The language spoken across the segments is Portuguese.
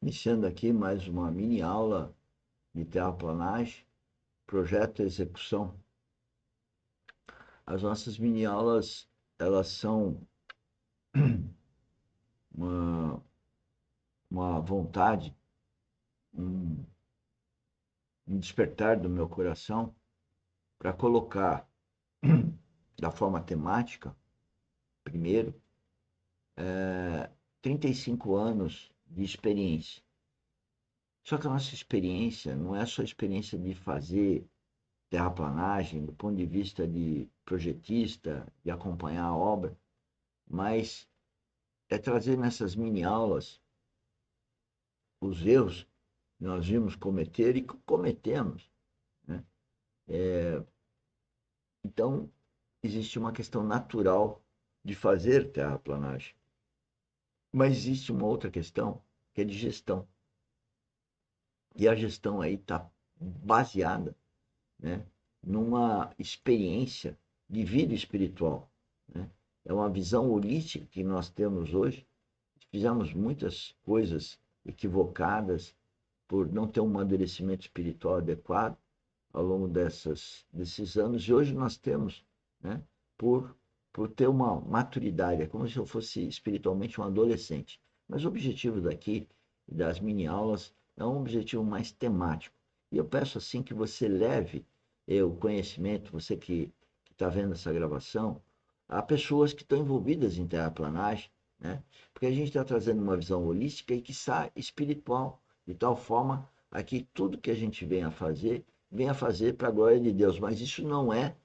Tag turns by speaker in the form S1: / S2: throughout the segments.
S1: Iniciando aqui mais uma mini aula de terraplanagem, projeto e execução. As nossas mini aulas, elas são uma, uma vontade, um, um despertar do meu coração para colocar da forma temática, primeiro, 35 anos de experiência. Só que a nossa experiência não é só a experiência de fazer terraplanagem, do ponto de vista de projetista, de acompanhar a obra, mas é trazer nessas mini aulas os erros que nós vimos cometer e que cometemos. Né? Então, existe uma questão natural de fazer terraplanagem. Mas existe uma outra questão, que é de gestão. E a gestão aí está baseada, né, numa experiência de vida espiritual. Né? É uma visão holística que nós temos hoje. Fizemos muitas coisas equivocadas por não ter um amadurecimento espiritual adequado ao longo desses anos. E hoje nós temos, né, por, por ter uma maturidade, é como se eu fosse espiritualmente um adolescente. Mas o objetivo daqui, das mini-aulas, é um objetivo mais temático. E eu peço assim que você leve o conhecimento, você que está vendo essa gravação, a pessoas que estão envolvidas em terraplanagem, né? Porque a gente está trazendo uma visão holística e que está espiritual, de tal forma a que tudo que a gente venha fazer para a glória de Deus. Mas isso não é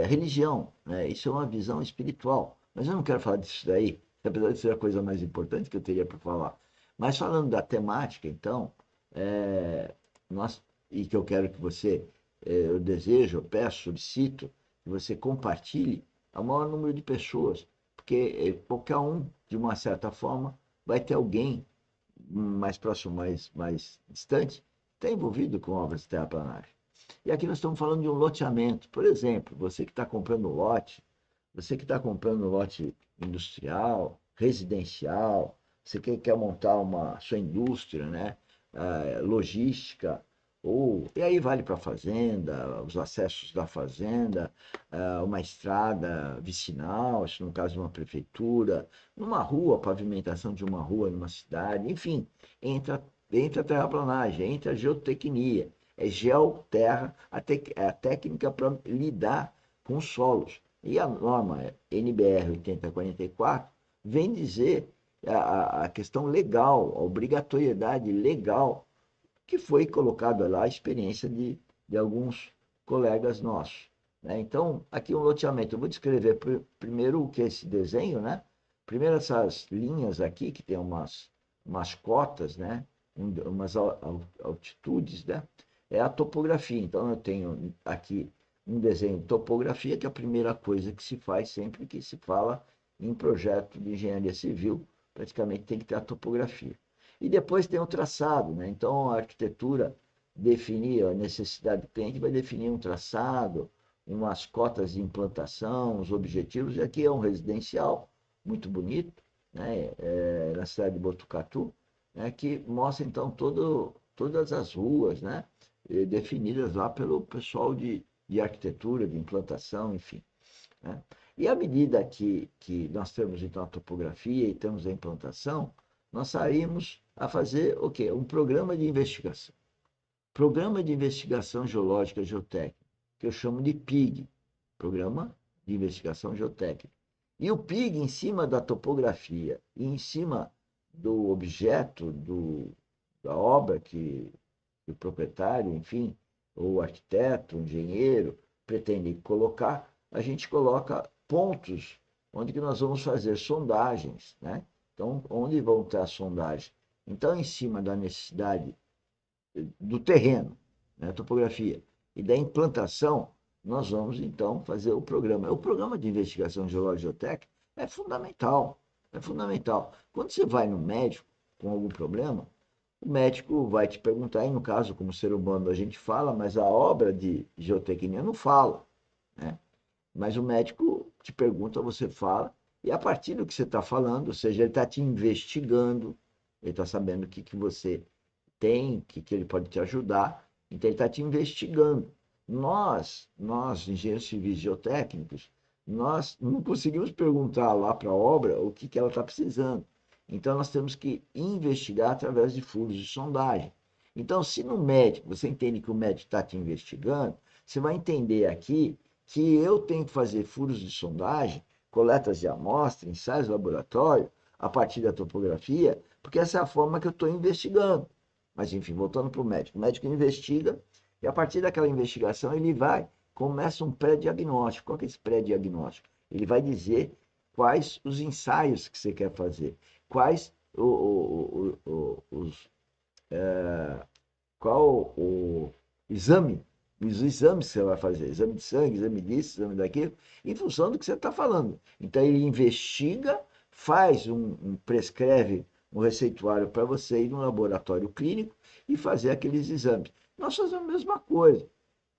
S1: religião, né? Isso é uma visão espiritual. Mas eu não quero falar disso daí, apesar de ser a coisa mais importante que eu teria para falar. Mas falando da temática, então, é, nós, e que eu quero que você, eu desejo, eu peço, solicito, que você compartilhe ao maior número de pessoas, porque qualquer um, de uma certa forma, vai ter alguém mais próximo, mais distante, está envolvido com obras de terraplanagem. E aqui nós estamos falando de um loteamento. Por exemplo, você que está comprando lote, você que está comprando lote industrial, residencial, você que quer montar uma sua indústria, né? Logística, e aí vale para a fazenda, os acessos da fazenda, uma estrada vicinal, isso no caso de uma prefeitura, numa rua, pavimentação de uma rua numa cidade, enfim, entra a terraplanagem, entra a geotecnia, é geoterra, a técnica para lidar com os solos. E a norma NBR 8044 vem dizer a questão legal, a obrigatoriedade legal que foi colocado lá a experiência de alguns colegas nossos. Né? Então, aqui um loteamento. Eu vou descrever primeiro o que é esse desenho, né? Primeiro essas linhas aqui, que tem umas cotas, né? Umas altitudes, né? É a topografia. Então, eu tenho aqui um desenho de topografia, que é a primeira coisa que se faz sempre que se fala em projeto de engenharia civil, praticamente tem que ter a topografia. E depois tem o traçado, né? Então a arquitetura definir a necessidade do cliente, vai definir um traçado, umas cotas de implantação, os objetivos. E aqui é um residencial muito bonito, né? Na cidade de Botucatu, né? Que mostra então todas as ruas, né? Definidas lá pelo pessoal de arquitetura, de implantação, enfim. Né? E à medida que nós temos então a topografia e temos a implantação, nós saímos a fazer o quê? Um programa de investigação. Programa de Investigação Geológica e Geotécnica, que eu chamo de PIG, Programa de Investigação Geotécnica. E o PIG, em cima da topografia e em cima do objeto da obra que o proprietário, enfim, ou o arquiteto, o engenheiro, pretende colocar, a gente coloca pontos onde que nós vamos fazer sondagens, né? Então, onde vão ter as sondagens? Então, em cima da necessidade do terreno, né, topografia, e da implantação, nós vamos então fazer o programa. O programa de investigação geológica e geotécnica é fundamental, é fundamental. Quando você vai no médico com algum problema, o médico vai te perguntar, e no caso, como ser humano a gente fala, mas a obra de geotecnia não fala, né? Mas o médico te pergunta, você fala, E a partir do que você está falando, ou seja, ele está te investigando, ele está sabendo o que, que você tem, o que, que ele pode te ajudar, então ele está te investigando. Nós, engenheiros civis geotécnicos, nós não conseguimos perguntar lá para a obra o que, que ela está precisando. Então nós temos que investigar através de furos de sondagem. Então, se no médico, você entende que o médico está te investigando, você vai entender aqui que eu tenho que fazer furos de sondagem, coletas de amostra, ensaios de laboratório, a partir da topografia, porque essa é a forma que eu estou investigando. Mas, enfim, voltando para o médico. O médico investiga e, a partir daquela investigação, ele vai, começa um pré-diagnóstico. Qual que é esse pré-diagnóstico? Ele vai dizer quais os ensaios que você quer fazer, quais os qual o exame, os exames que você vai fazer, exame de sangue, exame disso, exame daquilo, em função do que você está falando. Então ele investiga, prescreve um receituário para você ir no laboratório clínico e fazer aqueles exames. Nós fazemos a mesma coisa,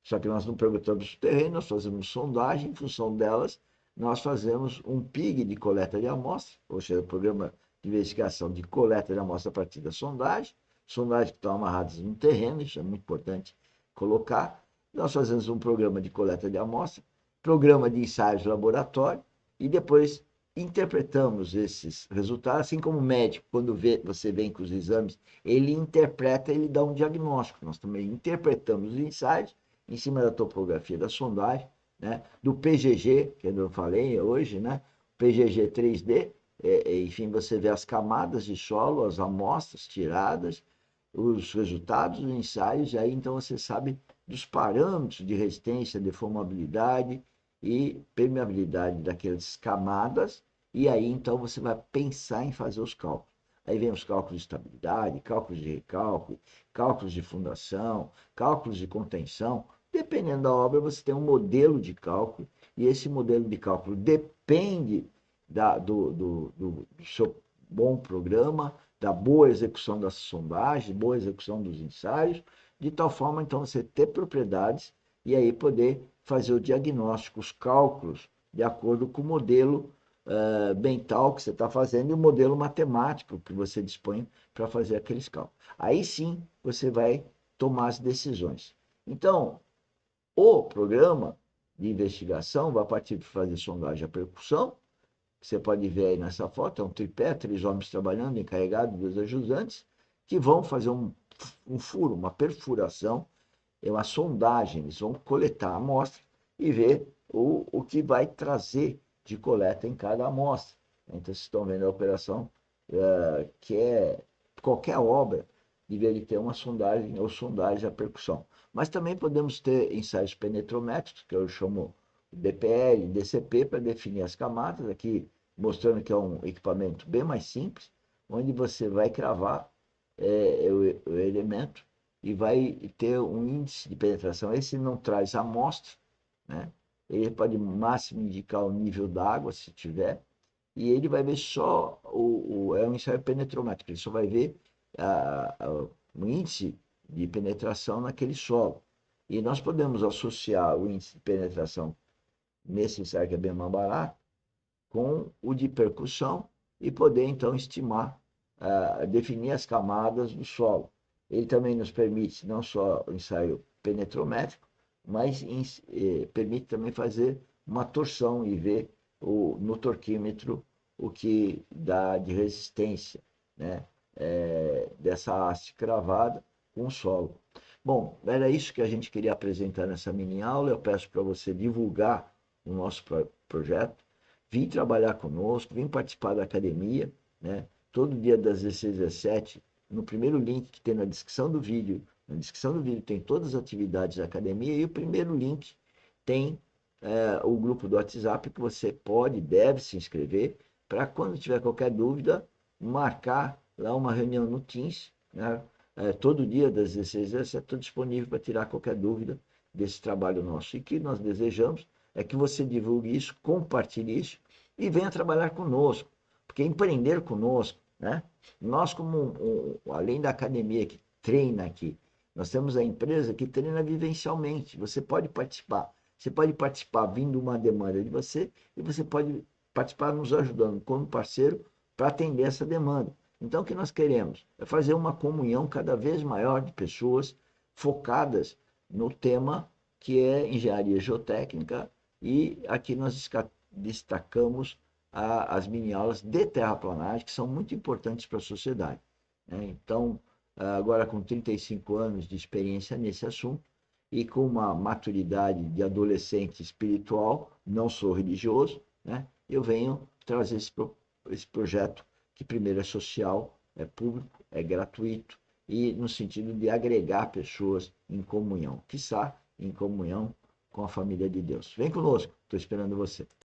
S1: só que nós não perguntamos o terreno, nós fazemos sondagem, em função delas, nós fazemos um PIG de coleta de amostra, ou seja, o programa de investigação de coleta de amostra a partir da sondagem, sondagens que estão amarradas no terreno, isso é muito importante colocar. Nós fazemos um programa de coleta de amostra, programa de ensaios de laboratório e depois interpretamos esses resultados, assim como o médico, quando você vem com os exames, ele interpreta, ele dá um diagnóstico. Nós também interpretamos os ensaios em cima da topografia da sondagem, né? Do PGG, que eu falei hoje, né? PGG 3D, enfim, você vê as camadas de solo, as amostras tiradas, os resultados dos ensaios, e aí então você sabe dos parâmetros de resistência, deformabilidade e permeabilidade daquelas camadas, e aí então você vai pensar em fazer os cálculos. Aí vem os cálculos de estabilidade, cálculos de recálculo, cálculos de fundação, cálculos de contenção. Dependendo da obra, você tem um modelo de cálculo, e esse modelo de cálculo depende do seu bom programa, da boa execução da sondagem, boa execução dos ensaios, de tal forma, então, você ter propriedades e aí poder fazer o diagnóstico, os cálculos, de acordo com o modelo mental que você está fazendo e o modelo matemático que você dispõe para fazer aqueles cálculos. Aí sim você vai tomar as decisões. Então, o programa de investigação vai partir para fazer sondagem à percussão. Você pode ver aí nessa foto, é um tripé, 3 homens trabalhando, encarregados, 2 ajudantes, que vão fazer um furo, uma perfuração, é uma sondagem, eles vão coletar a amostra e ver o que vai trazer de coleta em cada amostra. Então, vocês estão vendo a operação, que é qualquer obra deveria ter uma sondagem ou sondagem à percussão. Mas também podemos ter ensaios penetrométricos, que eu chamo DPL, DCP, para definir as camadas, aqui mostrando que é um equipamento bem mais simples, onde você vai cravar o elemento e vai ter um índice de penetração. Esse não traz amostra, né? Ele pode máximo indicar o nível d'água, se tiver, e ele vai ver só é um ensaio penetrométrico, ele só vai ver o índice de penetração naquele solo. E nós podemos associar o índice de penetração nesse ensaio que é bem mais barato, com o de percussão e poder então estimar, definir as camadas do solo. Ele também nos permite não só o ensaio penetrométrico, mas permite também fazer uma torção e ver no torquímetro o que dá de resistência, né, dessa haste cravada com o solo. Bom, era isso que a gente queria apresentar nessa mini aula. Eu peço para você divulgar o nosso projeto, vim trabalhar conosco, vim participar da academia, né? Todo dia das 16 às 17, no primeiro link que tem na descrição do vídeo, tem todas as atividades da academia e o primeiro link tem o grupo do WhatsApp que você pode, deve se inscrever para quando tiver qualquer dúvida, marcar lá uma reunião no Teams, né? Todo dia das 16 às 17 estou disponível para tirar qualquer dúvida desse trabalho nosso. E que nós desejamos é que você divulgue isso, compartilhe isso e venha trabalhar conosco, porque empreender conosco, né? Nós além da academia que treina aqui, nós temos a empresa que treina vivencialmente. Você pode participar vindo uma demanda de você e você pode participar nos ajudando como parceiro para atender essa demanda. Então, o que nós queremos é fazer uma comunhão cada vez maior de pessoas focadas no tema que é engenharia geotécnica, e aqui nós destacamos as mini-aulas de terraplanagem, que são muito importantes para a sociedade. Né? Então, agora com 35 anos de experiência nesse assunto e com uma maturidade de adolescente espiritual, não sou religioso, né? Eu venho trazer esse projeto que primeiro é social, é público, é gratuito e no sentido de agregar pessoas em comunhão, quiçá em comunhão com a família de Deus. Vem conosco, estou esperando você.